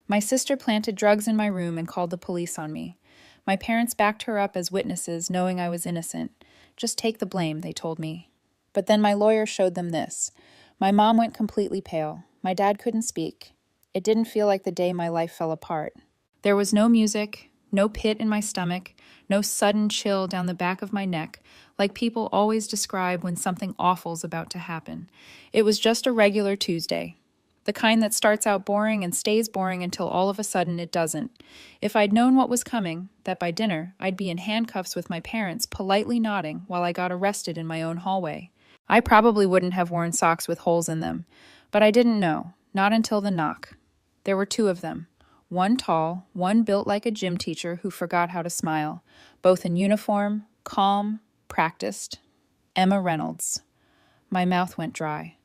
My sister planted drugs in my room and called the police on me. My parents backed her up as witnesses, knowing I was innocent. Just take the blame, they told me. But then my lawyer showed them this. My mom went completely pale. My dad couldn't speak. It didn't feel like the day my life fell apart. There was no music, no pit in my stomach, no sudden chill down the back of my neck, like people always describe when something awful's about to happen. It was just a regular Tuesday. The kind that starts out boring and stays boring until all of a sudden it doesn't. If I'd known what was coming, that by dinner I'd be in handcuffs with my parents, politely nodding while I got arrested in my own hallway. I probably wouldn't have worn socks with holes in them, but I didn't know, not until the knock. There were two of them. One tall, one built like a gym teacher who forgot how to smile, both in uniform, calm, practiced. Emma Reynolds. My mouth went dry.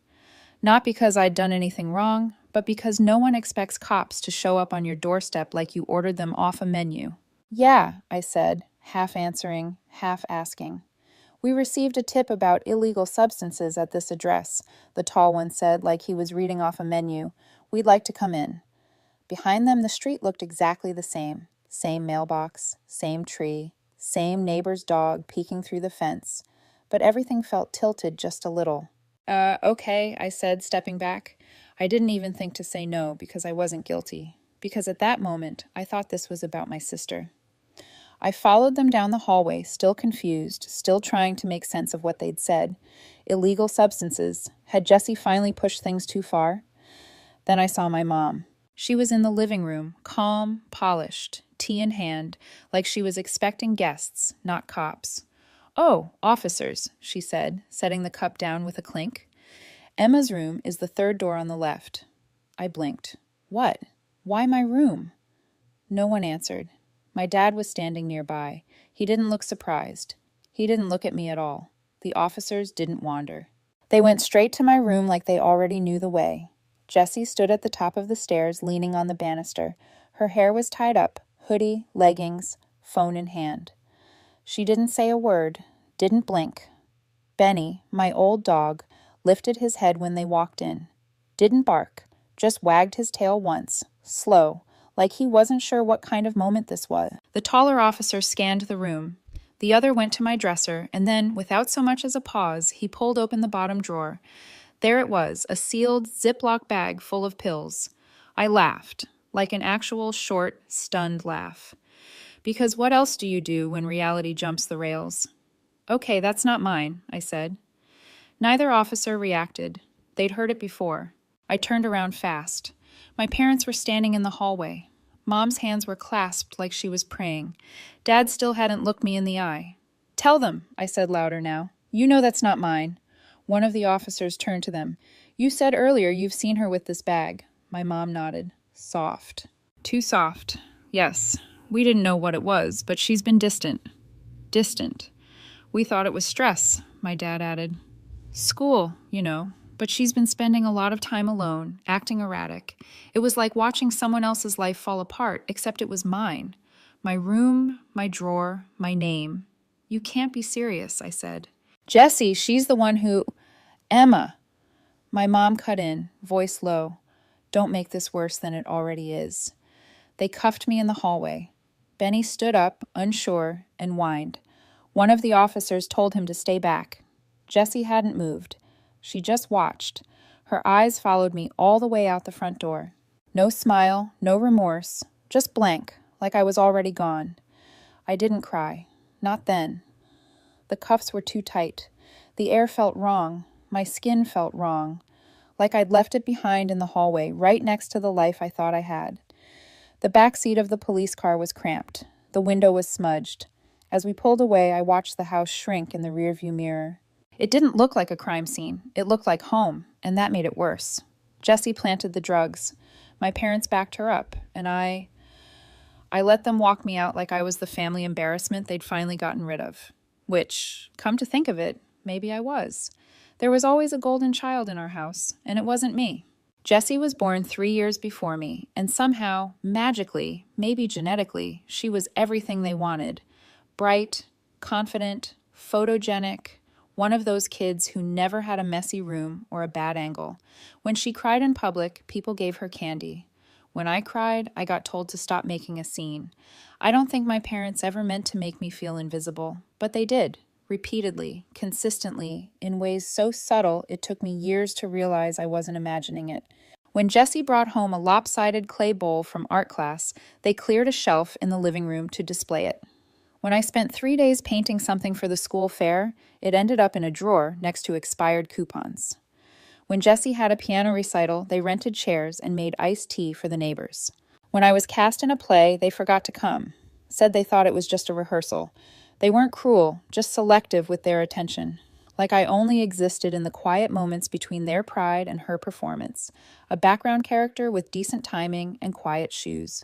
Not because I'd done anything wrong, but because no one expects cops to show up on your doorstep like you ordered them off a menu. Yeah, I said, half answering, half asking. We received a tip about illegal substances at this address, the tall one said like he was reading off a menu. We'd like to come in. Behind them, the street looked exactly the same. Same mailbox, same tree, same neighbor's dog peeking through the fence. But everything felt tilted just a little. Okay, I said, stepping back. I didn't even think to say no because I wasn't guilty. Because at that moment, I thought this was about my sister. I followed them down the hallway, still confused, still trying to make sense of what they'd said. Illegal substances. Had Jessie finally pushed things too far? Then I saw my mom. She was in the living room, calm, polished, tea in hand, like she was expecting guests, not cops. Oh, officers, she said, setting the cup down with a clink. Emma's room is the third door on the left. I blinked. What? Why my room? No one answered. My dad was standing nearby. He didn't look surprised. He didn't look at me at all. The officers didn't wander. They went straight to my room like they already knew the way. Jessie stood at the top of the stairs, leaning on the banister. Her hair was tied up, hoodie, leggings, phone in hand. She didn't say a word, didn't blink. Benny, my old dog, lifted his head when they walked in. Didn't bark, just wagged his tail once, slow, like he wasn't sure what kind of moment this was. The taller officer scanned the room. The other went to my dresser, and then, without so much as a pause, he pulled open the bottom drawer. There it was, a sealed Ziploc bag full of pills. I laughed, like an actual short, stunned laugh. Because what else do you do when reality jumps the rails? Okay, that's not mine, I said. Neither officer reacted. They'd heard it before. I turned around fast. My parents were standing in the hallway. Mom's hands were clasped like she was praying. Dad still hadn't looked me in the eye. Tell them, I said louder now. You know that's not mine. One of the officers turned to them. You said earlier you've seen her with this bag. My mom nodded. Soft. Too soft. Yes. We didn't know what it was, but she's been distant. Distant. We thought it was stress, my dad added. School, you know, but she's been spending a lot of time alone, acting erratic. It was like watching someone else's life fall apart, except it was mine. My room, my drawer, my name. You can't be serious, I said. Jessie, she's the one who... Emma. My mom cut in, voice low. Don't make this worse than it already is. They cuffed me in the hallway. Benny stood up, unsure, and whined. One of the officers told him to stay back. Jessie hadn't moved. She just watched. Her eyes followed me all the way out the front door. No smile, no remorse, just blank, like I was already gone. I didn't cry. Not then. The cuffs were too tight. The air felt wrong. My skin felt wrong. Like I'd left it behind in the hallway, right next to the life I thought I had. The back seat of the police car was cramped. The window was smudged. As we pulled away, I watched the house shrink in the rearview mirror. It didn't look like a crime scene. It looked like home, and that made it worse. Jessie planted the drugs. My parents backed her up, and I let them walk me out like I was the family embarrassment they'd finally gotten rid of. Which, come to think of it, maybe I was. There was always a golden child in our house, and it wasn't me. Jessie was born 3 years before me, and somehow, magically, maybe genetically, she was everything they wanted. Bright, confident, photogenic, one of those kids who never had a messy room or a bad angle. When she cried in public, people gave her candy. When I cried, I got told to stop making a scene. I don't think my parents ever meant to make me feel invisible, but they did, repeatedly, consistently, in ways so subtle it took me years to realize I wasn't imagining it. When Jessie brought home a lopsided clay bowl from art class, they cleared a shelf in the living room to display it. When I spent 3 days painting something for the school fair, it ended up in a drawer next to expired coupons. When Jessie had a piano recital, they rented chairs and made iced tea for the neighbors. When I was cast in a play, they forgot to come. Said they thought it was just a rehearsal. They weren't cruel, just selective with their attention. Like I only existed in the quiet moments between their pride and her performance. A background character with decent timing and quiet shoes.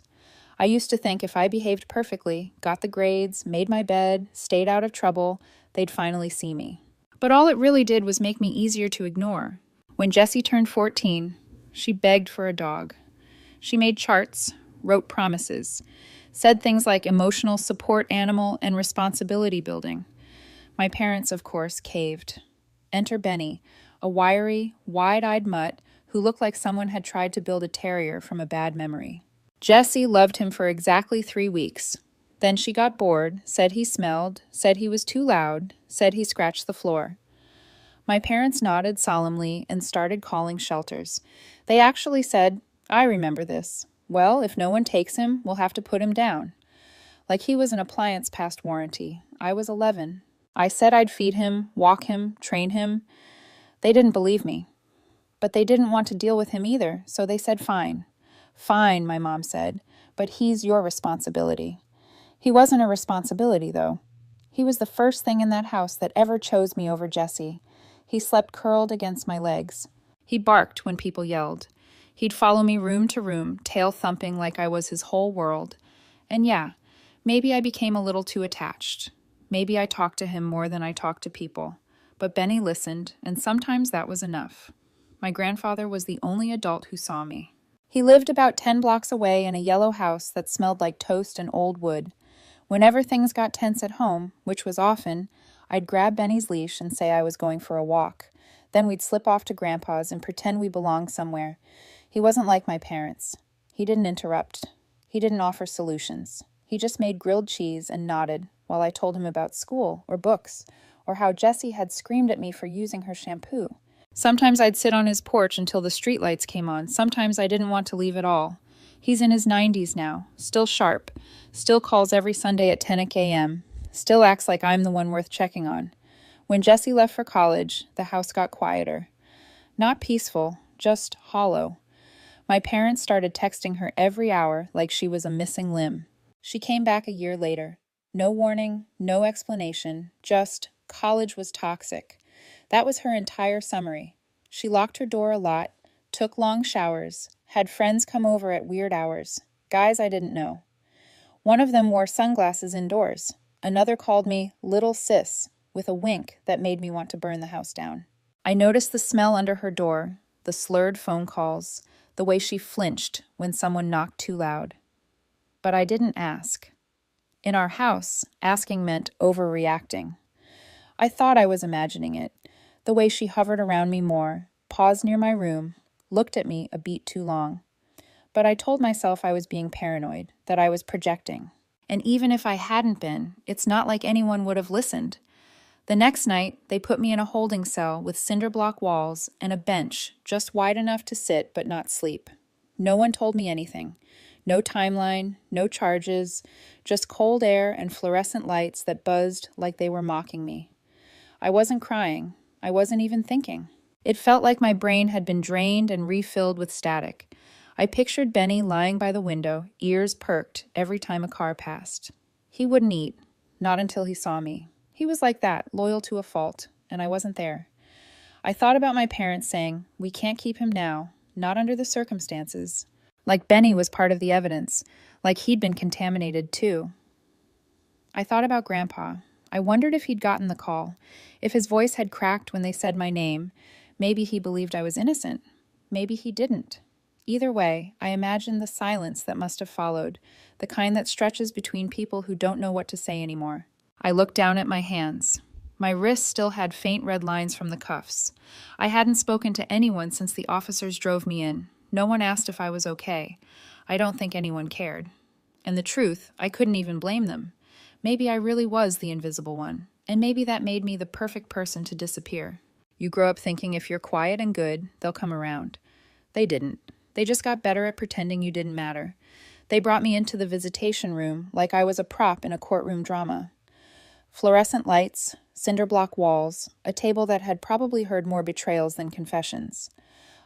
I used to think if I behaved perfectly, got the grades, made my bed, stayed out of trouble, they'd finally see me. But all it really did was make me easier to ignore. When Jessie turned 14, she begged for a dog. She made charts, wrote promises, said things like emotional support animal and responsibility building. My parents, of course, caved. Enter Benny, a wiry, wide-eyed mutt who looked like someone had tried to build a terrier from a bad memory. Jessie loved him for exactly 3 weeks. Then she got bored, said he smelled, said he was too loud, said he scratched the floor. My parents nodded solemnly and started calling shelters. They actually said, "I remember this. Well, if no one takes him, we'll have to put him down." Like he was an appliance past warranty. I was 11. I said I'd feed him, walk him, train him. They didn't believe me. But they didn't want to deal with him either, so they said fine. Fine, my mom said, but he's your responsibility. He wasn't a responsibility, though. He was the first thing in that house that ever chose me over Jessie. He slept curled against my legs. He barked when people yelled. He'd follow me room to room, tail thumping like I was his whole world. And yeah, maybe I became a little too attached. Maybe I talked to him more than I talked to people. But Benny listened, and sometimes that was enough. My grandfather was the only adult who saw me. He lived about 10 blocks away in a yellow house that smelled like toast and old wood. Whenever things got tense at home, which was often, I'd grab Benny's leash and say I was going for a walk. Then we'd slip off to Grandpa's and pretend we belonged somewhere. He wasn't like my parents. He didn't interrupt. He didn't offer solutions. He just made grilled cheese and nodded while I told him about school or books, or how Jessie had screamed at me for using her shampoo. Sometimes I'd sit on his porch until the streetlights came on. Sometimes I didn't want to leave at all. He's in his 90s now, still sharp, still calls every Sunday at 10 a.m., still acts like I'm the one worth checking on. When Jessie left for college, the house got quieter. Not peaceful, just hollow. My parents started texting her every hour like she was a missing limb. She came back a year later. No warning, no explanation, just college was toxic. That was her entire summary. She locked her door a lot, took long showers, had friends come over at weird hours, guys I didn't know. One of them wore sunglasses indoors. Another called me "little sis" with a wink that made me want to burn the house down. I noticed the smell under her door, the slurred phone calls, the way she flinched when someone knocked too loud. But I didn't ask. In our house, asking meant overreacting. I thought I was imagining it, the way she hovered around me more, paused near my room, looked at me a beat too long. But I told myself I was being paranoid, that I was projecting. And even if I hadn't been, it's not like anyone would have listened. The next night, they put me in a holding cell with cinder block walls and a bench just wide enough to sit but not sleep. No one told me anything. No timeline, no charges, just cold air and fluorescent lights that buzzed like they were mocking me. I wasn't crying. I wasn't even thinking. It felt like my brain had been drained and refilled with static. I pictured Benny lying by the window, ears perked every time a car passed. He wouldn't eat, not until he saw me. He was like that, loyal to a fault, and I wasn't there. I thought about my parents saying, "We can't keep him now, not under the circumstances." Like Benny was part of the evidence, like he'd been contaminated too. I thought about Grandpa. I wondered if he'd gotten the call, if his voice had cracked when they said my name. Maybe he believed I was innocent. Maybe he didn't. Either way, I imagined the silence that must have followed, the kind that stretches between people who don't know what to say anymore. I looked down at my hands. My wrists still had faint red lines from the cuffs. I hadn't spoken to anyone since the officers drove me in. No one asked if I was okay. I don't think anyone cared. And the truth, I couldn't even blame them. Maybe I really was the invisible one, and maybe that made me the perfect person to disappear. You grow up thinking if you're quiet and good, they'll come around. They didn't. They just got better at pretending you didn't matter. They brought me into the visitation room like I was a prop in a courtroom drama. Fluorescent lights, cinder block walls, a table that had probably heard more betrayals than confessions.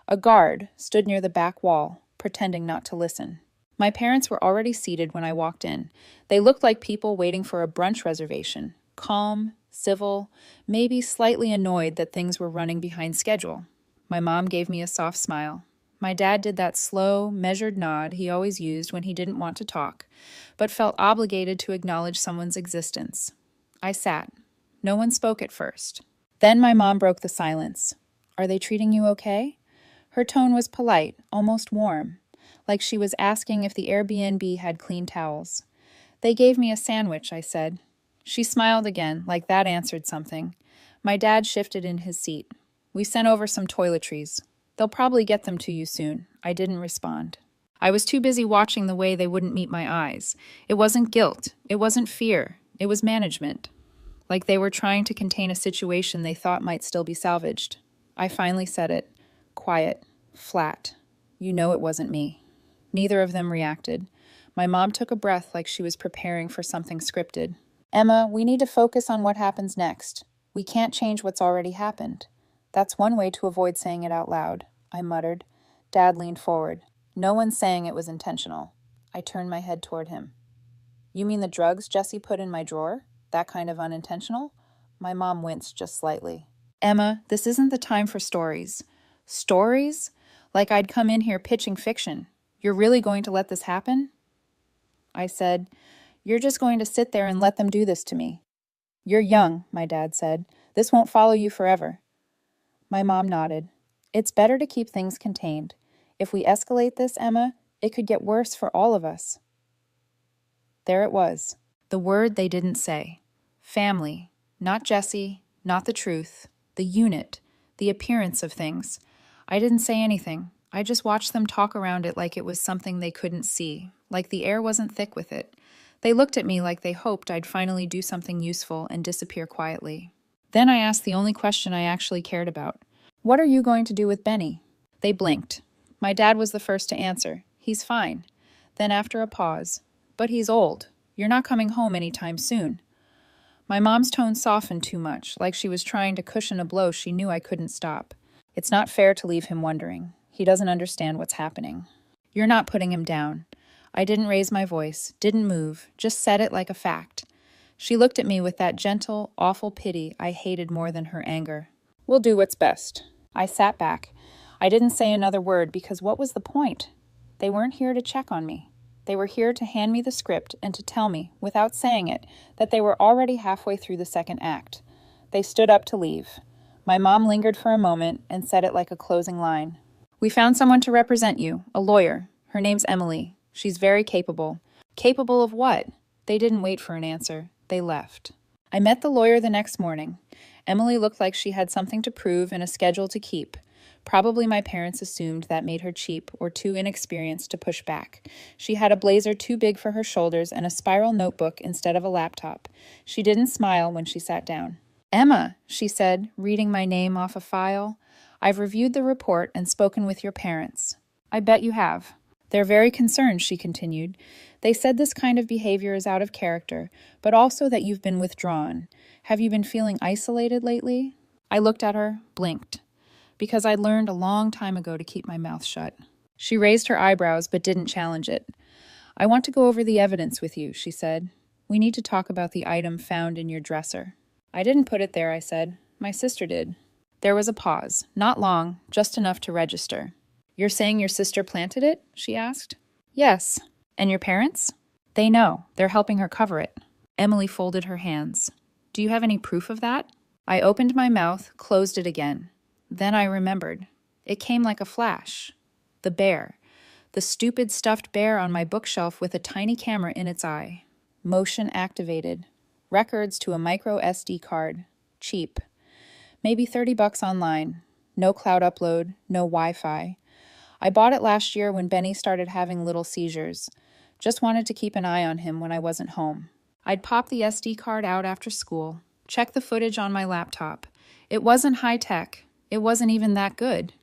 A guard stood near the back wall, pretending not to listen. My parents were already seated when I walked in. They looked like people waiting for a brunch reservation, calm, civil, maybe slightly annoyed that things were running behind schedule. My mom gave me a soft smile. My dad did that slow, measured nod he always used when he didn't want to talk, but felt obligated to acknowledge someone's existence. I sat. No one spoke at first. Then my mom broke the silence. "Are they treating you okay?" Her tone was polite, almost warm, like she was asking if the Airbnb had clean towels. "They gave me a sandwich," I said. She smiled again, like that answered something. My dad shifted in his seat. "We sent over some toiletries. They'll probably get them to you soon." I didn't respond. I was too busy watching the way they wouldn't meet my eyes. It wasn't guilt. It wasn't fear. It was management. Like they were trying to contain a situation they thought might still be salvaged. I finally said it. Quiet. Flat. "You know it wasn't me." Neither of them reacted. My mom took a breath like she was preparing for something scripted. "Emma, we need to focus on what happens next. We can't change what's already happened." "That's one way to avoid saying it out loud," I muttered. Dad leaned forward. "No one's saying it was intentional." I turned my head toward him. "You mean the drugs Jesse put in my drawer? That kind of unintentional?" My mom winced just slightly. "Emma, this isn't the time for stories." "Stories? Like I'd come in here pitching fiction. You're really going to let this happen?" I said, "You're just going to sit there and let them do this to me." "You're young," my dad said. "This won't follow you forever." My mom nodded. "It's better to keep things contained. If we escalate this, Emma, it could get worse for all of us." There it was. The word they didn't say. Family. Not Jesse, not the truth. The unit. The appearance of things. I didn't say anything. I just watched them talk around it like it was something they couldn't see, like the air wasn't thick with it. They looked at me like they hoped I'd finally do something useful and disappear quietly. Then I asked the only question I actually cared about. "What are you going to do with Benny?" They blinked. My dad was the first to answer. "He's fine." Then after a pause, "But he's old. You're not coming home anytime soon." My mom's tone softened too much, like she was trying to cushion a blow she knew I couldn't stop. "It's not fair to leave him wondering. He doesn't understand what's happening." "You're not putting him down." I didn't raise my voice, didn't move, just said it like a fact. She looked at me with that gentle, awful pity I hated more than her anger. "We'll do what's best." I sat back. I didn't say another word because what was the point? They weren't here to check on me. They were here to hand me the script and to tell me, without saying it, that they were already halfway through the second act. They stood up to leave. My mom lingered for a moment and said it like a closing line. "We found someone to represent you, a lawyer. Her name's Emily. She's very capable." "Capable of what?" They didn't wait for an answer. They left. I met the lawyer the next morning. Emily looked like she had something to prove and a schedule to keep. Probably my parents assumed that made her cheap or too inexperienced to push back. She had a blazer too big for her shoulders and a spiral notebook instead of a laptop. She didn't smile when she sat down. "Emma," she said, reading my name off a file. "I've reviewed the report and spoken with your parents." "I bet you have." "They're very concerned," she continued. "They said this kind of behavior is out of character, but also that you've been withdrawn. Have you been feeling isolated lately?" I looked at her, blinked. Because I'd learned a long time ago to keep my mouth shut. She raised her eyebrows but didn't challenge it. "I want to go over the evidence with you," she said. "We need to talk about the item found in your dresser." "I didn't put it there," I said. "My sister did." There was a pause. Not long, just enough to register. "You're saying your sister planted it?" she asked. "Yes." "And your parents?" "They know. They're helping her cover it." Emily folded her hands. "Do you have any proof of that?" I opened my mouth, closed it again. Then I remembered. It came like a flash. The bear. The stupid stuffed bear on my bookshelf with a tiny camera in its eye. Motion activated. Records to a micro SD card. Cheap. Maybe $30 online. No cloud upload, no Wi-Fi. I bought it last year when Benny started having little seizures. Just wanted to keep an eye on him when I wasn't home. I'd pop the SD card out after school, check the footage on my laptop. It wasn't high tech. It wasn't even that good.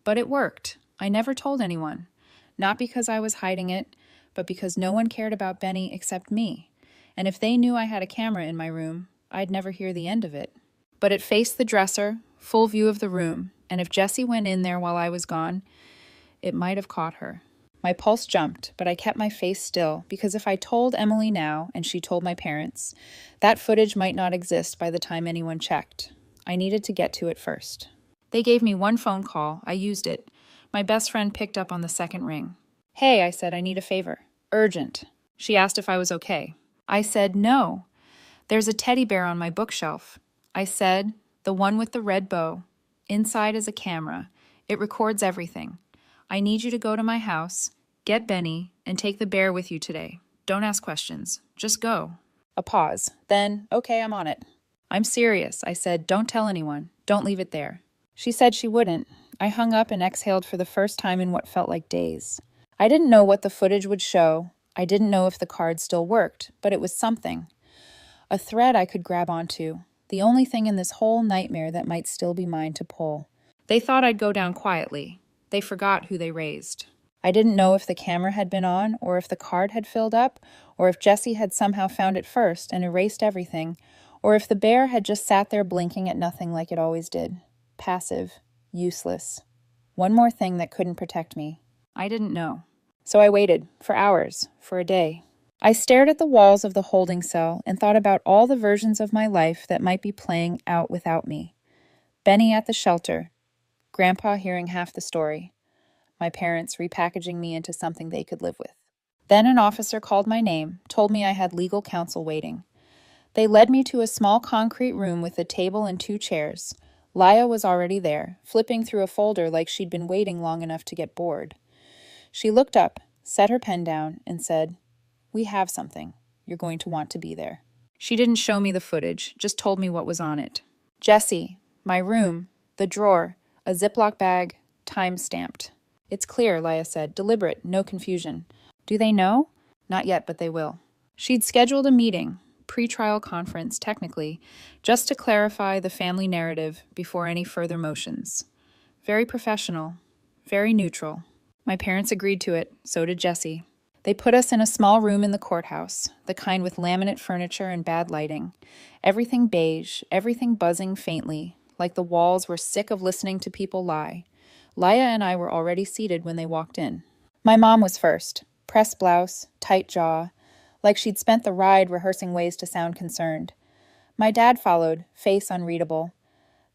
But it worked. I never told anyone. Not because I was hiding it, but because no one cared about Benny except me. And if they knew I had a camera in my room, I'd never hear the end of it. But it faced the dresser, full view of the room, and if Jessie went in there while I was gone, it might have caught her. My pulse jumped, but I kept my face still, because if I told Emily now, and she told my parents, that footage might not exist by the time anyone checked. I needed to get to it first. They gave me one phone call. I used it. My best friend picked up on the second ring. "Hey," I said, "I need a favor. Urgent." She asked if I was okay. I said, "No. There's a teddy bear on my bookshelf." I said, "The one with the red bow. Inside is a camera. It records everything. I need you to go to my house, get Benny, and take the bear with you today. Don't ask questions. Just go." A pause. Then, "Okay, I'm on it." "I'm serious," I said. "Don't tell anyone. Don't leave it there." She said she wouldn't. I hung up and exhaled for the first time in what felt like days. I didn't know what the footage would show. I didn't know if the card still worked, but it was something. A thread I could grab onto. The only thing in this whole nightmare that might still be mine to pull. They thought I'd go down quietly. They forgot who they raised. I didn't know if the camera had been on, or if the card had filled up, or if Jessie had somehow found it first and erased everything, or if the bear had just sat there blinking at nothing like it always did. Passive. Useless. One more thing that couldn't protect me. I didn't know. So I waited, for hours, for a day. I stared at the walls of the holding cell and thought about all the versions of my life that might be playing out without me. Benny at the shelter. Grandpa hearing half the story. My parents repackaging me into something they could live with. Then an officer called my name, told me I had legal counsel waiting. They led me to a small concrete room with a table and 2 chairs. Laya was already there, flipping through a folder like she'd been waiting long enough to get bored. She looked up, set her pen down, and said, "We have something. You're going to want to be there." She didn't show me the footage, just told me what was on it. Jessie, my room, the drawer, a Ziploc bag, time-stamped. "It's clear," Laya said, "deliberate, no confusion." "Do they know?" "Not yet, but they will." She'd scheduled a meeting, pre-trial conference, technically, just to clarify the family narrative before any further motions. Very professional, very neutral. My parents agreed to it, so did Jessie. They put us in a small room in the courthouse, the kind with laminate furniture and bad lighting. Everything beige, everything buzzing faintly, like the walls were sick of listening to people lie. Laya and I were already seated when they walked in. My mom was first, pressed blouse, tight jaw, like she'd spent the ride rehearsing ways to sound concerned. My dad followed, face unreadable.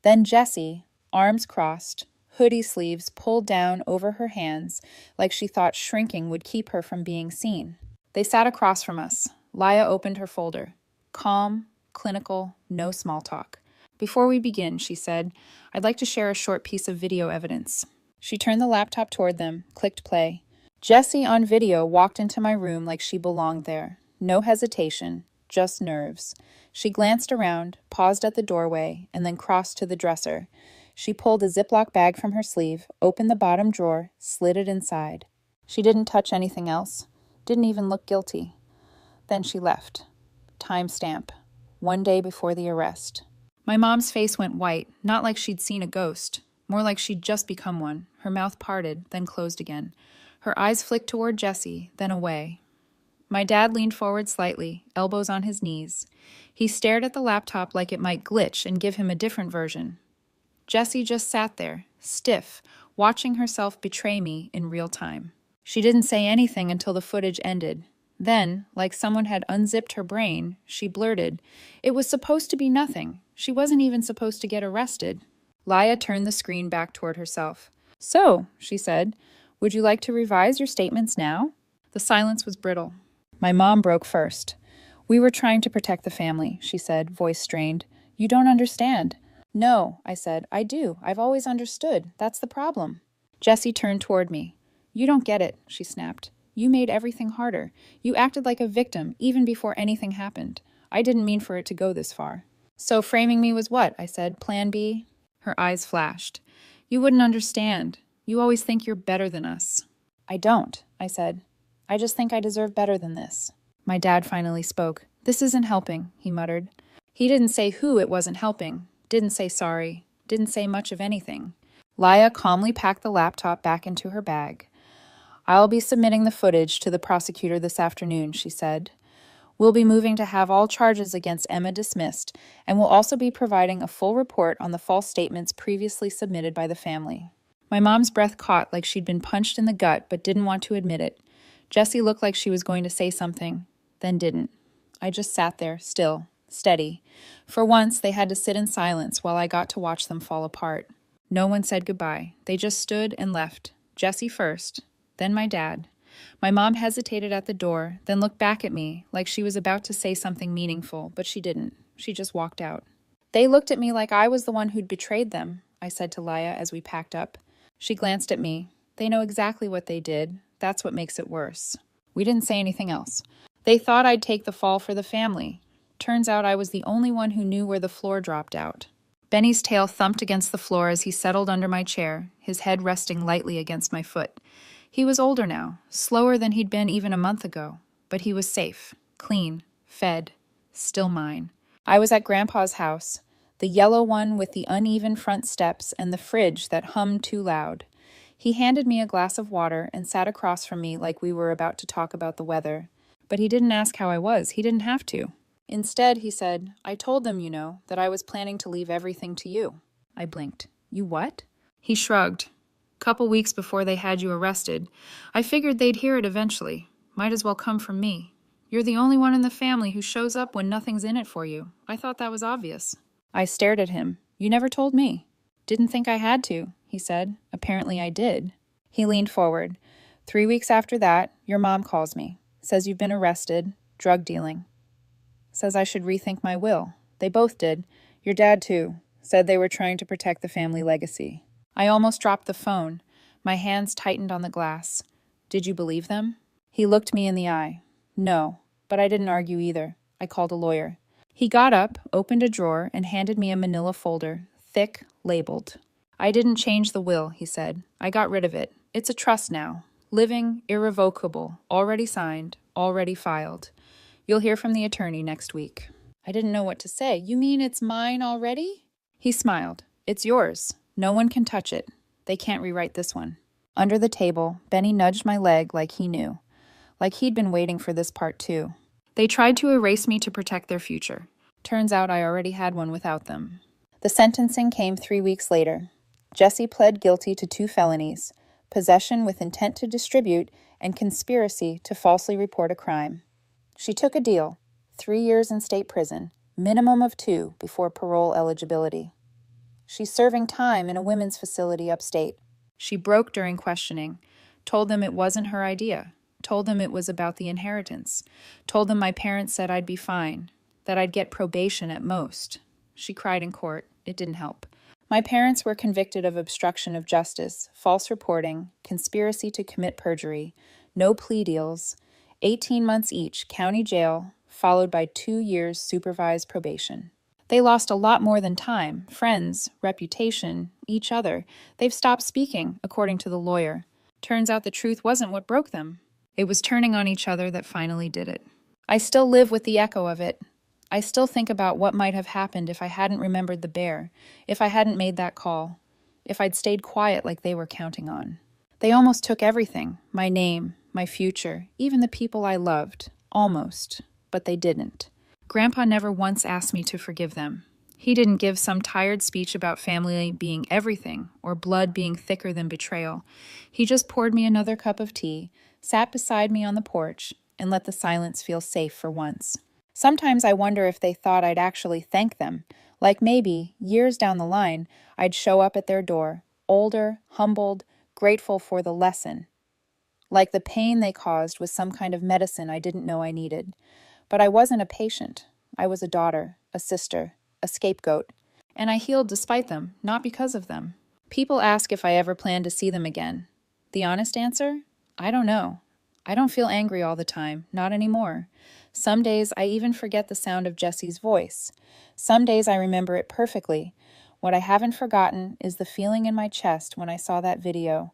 Then Jessie, arms crossed, hoodie sleeves pulled down over her hands like she thought shrinking would keep her from being seen. They sat across from us. Laya opened her folder. Calm, clinical, no small talk. "Before we begin," she said, "I'd like to share a short piece of video evidence." She turned the laptop toward them, clicked play. Jessie on video walked into my room like she belonged there. No hesitation, just nerves. She glanced around, paused at the doorway, and then crossed to the dresser. She pulled a Ziploc bag from her sleeve, opened the bottom drawer, slid it inside. She didn't touch anything else, didn't even look guilty. Then she left. Timestamp. 1 day before the arrest. My mom's face went white, not like she'd seen a ghost, more like she'd just become one. Her mouth parted, then closed again. Her eyes flicked toward Jessie, then away. My dad leaned forward slightly, elbows on his knees. He stared at the laptop like it might glitch and give him a different version. Jessie just sat there, stiff, watching herself betray me in real time. She didn't say anything until the footage ended. Then, like someone had unzipped her brain, she blurted, "It was supposed to be nothing. She wasn't even supposed to get arrested." Laya turned the screen back toward herself. "So," she said, "would you like to revise your statements now?" The silence was brittle. My mom broke first. "We were trying to protect the family," she said, voice strained. "You don't understand." "No," I said. "I do. I've always understood. That's the problem." Jessie turned toward me. "You don't get it," she snapped. "You made everything harder. You acted like a victim, even before anything happened. I didn't mean for it to go this far." "So framing me was what?" I said. "Plan B?" Her eyes flashed. "You wouldn't understand. You always think you're better than us." "I don't," I said. "I just think I deserve better than this." My dad finally spoke. "This isn't helping," he muttered. He didn't say who it wasn't helping, didn't say sorry, didn't say much of anything. Laya calmly packed the laptop back into her bag. "I'll be submitting the footage to the prosecutor this afternoon," she said. "We'll be moving to have all charges against Emma dismissed, and we'll also be providing a full report on the false statements previously submitted by the family." My mom's breath caught like she'd been punched in the gut but didn't want to admit it. Jessie looked like she was going to say something, then didn't. I just sat there, still, steady. For once, they had to sit in silence while I got to watch them fall apart. No one said goodbye. They just stood and left. Jessie first, then my dad. My mom hesitated at the door, then looked back at me like she was about to say something meaningful, but she didn't. She just walked out. "They looked at me like I was the one who'd betrayed them," I said to Laya as we packed up. She glanced at me. "They know exactly what they did. That's what makes it worse." We didn't say anything else. "They thought I'd take the fall for the family. Turns out I was the only one who knew where the floor dropped out." Benny's tail thumped against the floor as he settled under my chair, his head resting lightly against my foot. He was older now, slower than he'd been even a month ago, but he was safe, clean, fed, still mine. I was at Grandpa's house, the yellow one with the uneven front steps and the fridge that hummed too loud. He handed me a glass of water and sat across from me like we were about to talk about the weather. But he didn't ask how I was. He didn't have to. Instead, he said, "I told them, that I was planning to leave everything to you." I blinked. "You what?" He shrugged. "Couple weeks before they had you arrested. I figured they'd hear it eventually. Might as well come from me. You're the only one in the family who shows up when nothing's in it for you. I thought that was obvious." I stared at him. "You never told me." "Didn't think I had to," he said. "Apparently I did." He leaned forward. 3 weeks after that, your mom calls me. Says you've been arrested, drug dealing. Says I should rethink my will. They both did. Your dad, too. Said they were trying to protect the family legacy. I almost dropped the phone. My hands tightened on the glass. "Did you believe them?" He looked me in the eye. "No, but I didn't argue either. I called a lawyer." He got up, opened a drawer, and handed me a manila folder, thick, labeled. "I didn't change the will," he said. "I got rid of it. It's a trust now. Living, irrevocable, already signed, already filed. You'll hear from the attorney next week." I didn't know what to say. "You mean it's mine already?" He smiled. "It's yours. No one can touch it. They can't rewrite this one." Under the table, Benny nudged my leg like he knew. Like he'd been waiting for this part too. "They tried to erase me to protect their future. Turns out I already had one without them." The sentencing came 3 weeks later. Jessie pled guilty to 2 felonies, possession with intent to distribute and conspiracy to falsely report a crime. She took a deal, 3 years in state prison, minimum of 2 before parole eligibility. She's serving time in a women's facility upstate. She broke during questioning, told them it wasn't her idea, told them it was about the inheritance, told them my parents said I'd be fine, that I'd get probation at most. She cried in court. It didn't help. My parents were convicted of obstruction of justice, false reporting, conspiracy to commit perjury, no plea deals, 18 months each, county jail, followed by 2 years supervised probation. They lost a lot more than time, friends, reputation, each other. They've stopped speaking, according to the lawyer. Turns out the truth wasn't what broke them. It was turning on each other that finally did it. I still live with the echo of it. I still think about what might have happened if I hadn't remembered the bear, if I hadn't made that call, if I'd stayed quiet like they were counting on. They almost took everything, my name, my future, even the people I loved, almost, but they didn't. Grandpa never once asked me to forgive them. He didn't give some tired speech about family being everything or blood being thicker than betrayal. He just poured me another cup of tea, sat beside me on the porch, and let the silence feel safe for once. Sometimes I wonder if they thought I'd actually thank them, like maybe, years down the line, I'd show up at their door, older, humbled, grateful for the lesson. Like the pain they caused was some kind of medicine I didn't know I needed. But I wasn't a patient. I was a daughter, a sister, a scapegoat. And I healed despite them, not because of them. People ask if I ever plan to see them again. The honest answer? I don't know. I don't feel angry all the time, not anymore. Some days I even forget the sound of Jessie's voice. Some days I remember it perfectly. What I haven't forgotten is the feeling in my chest when I saw that video.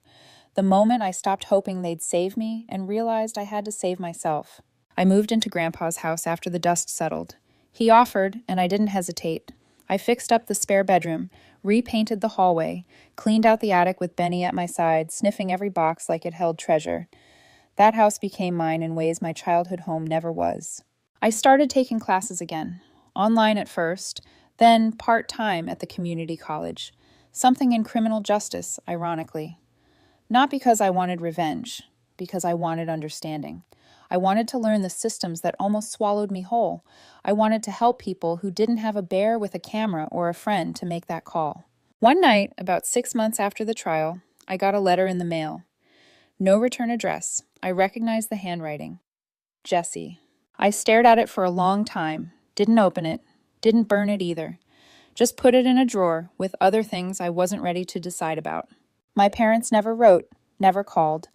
The moment I stopped hoping they'd save me and realized I had to save myself. I moved into Grandpa's house after the dust settled. He offered, and I didn't hesitate. I fixed up the spare bedroom, repainted the hallway, cleaned out the attic with Benny at my side, sniffing every box like it held treasure. That house became mine in ways my childhood home never was. I started taking classes again, online at first, then part-time at the community college, something in criminal justice, ironically. Not because I wanted revenge, because I wanted understanding. I wanted to learn the systems that almost swallowed me whole. I wanted to help people who didn't have a bear with a camera or a friend to make that call. One night, about 6 months after the trial, I got a letter in the mail. No return address. I recognized the handwriting. Jesse. I stared at it for a long time, didn't open it, didn't burn it either. Just put it in a drawer with other things I wasn't ready to decide about. My parents never wrote, never called.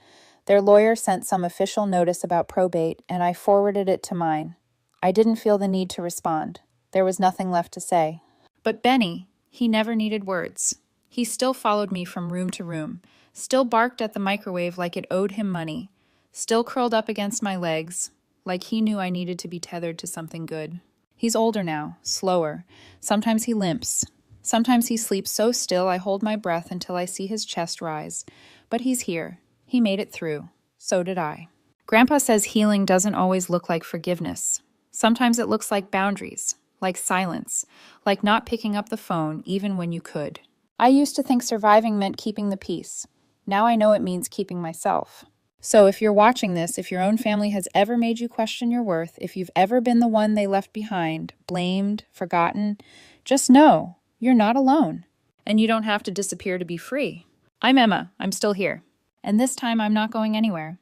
Their lawyer sent some official notice about probate, and I forwarded it to mine. I didn't feel the need to respond. There was nothing left to say. But Benny, he never needed words. He still followed me from room to room, still barked at the microwave like it owed him money, still curled up against my legs, like he knew I needed to be tethered to something good. He's older now, slower. Sometimes he limps. Sometimes he sleeps so still I hold my breath until I see his chest rise. But he's here. He made it through. So did I. Grandpa says healing doesn't always look like forgiveness. Sometimes it looks like boundaries, like silence, like not picking up the phone even when you could. I used to think surviving meant keeping the peace. Now I know it means keeping myself. So if you're watching this, if your own family has ever made you question your worth, if you've ever been the one they left behind, blamed, forgotten, just know you're not alone. And you don't have to disappear to be free. I'm Emma. I'm still here. And this time I'm not going anywhere.